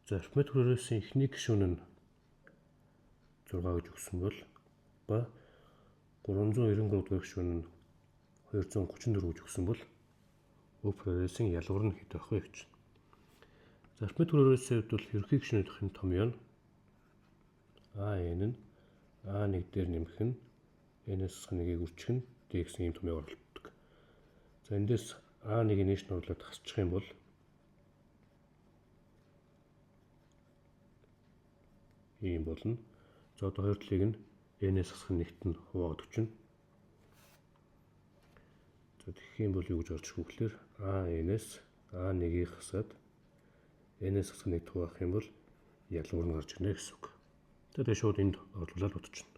За арифметик хөрөөсийн эхний гишүүн нь 6 гэж өгсөн бол ба 393 дахь гишүүн нь 234 гэж өгсөн бол бүх хөрөөсийн ялгуур нь хэд байх вэ гэж. За арифметик хөрөөсийн хувьд бол ерөнхий гишүүнийхний томьёо нь n нь a1 дээр нэмэх нь n-ээс 1-ийг үржих нь d гэсэн ийм томьёогоор олддог. За эндээс a1-ийг нээш нь оруулаад хасчих юм бол ийм болно. За одоо хоёр талыг нь n-ээс хасах нэгт нь хуваагдаж байна. За тэгэх юм бол юу гэж орж ирэх вэ гэхээр n-ээс a1-ийг хасаад n-ээс хасах нэгт хуваах юм бол ялгуур нь гарч ирнэ гэсэн үг. Тэгээд шууд энд орлуулаад бодчихно.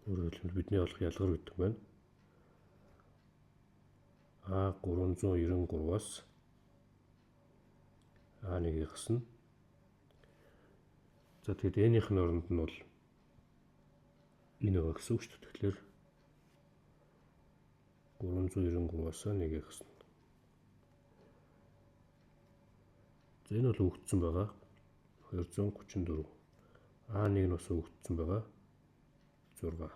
Өөрөөр хэлбэл бидний олох ялгар гэдэг байна. A393-аас A1-ийг хасна. За тэгээд n-ийн оронд нь бол энэ байгаа гэсэн үг шүү дээ. Тэгэхээр 393-аас A1-ийг хасна. За энэ бол өгдсөн байгаа 234. A1 нь бас өгдсөн байгаа 6.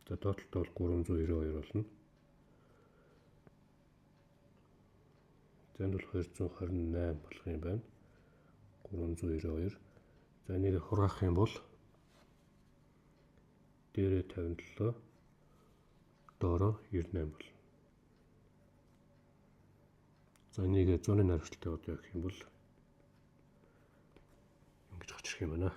За тоталтай бол 392 болно. За энэ бол 228 болох юм байна. 392. За энийг хургах юм бол дээрээ 57 доороо 98 болно. За энийг 100-ны найрагчлалтын одоо явах юм бол ингэж гарч ирэх юм байна.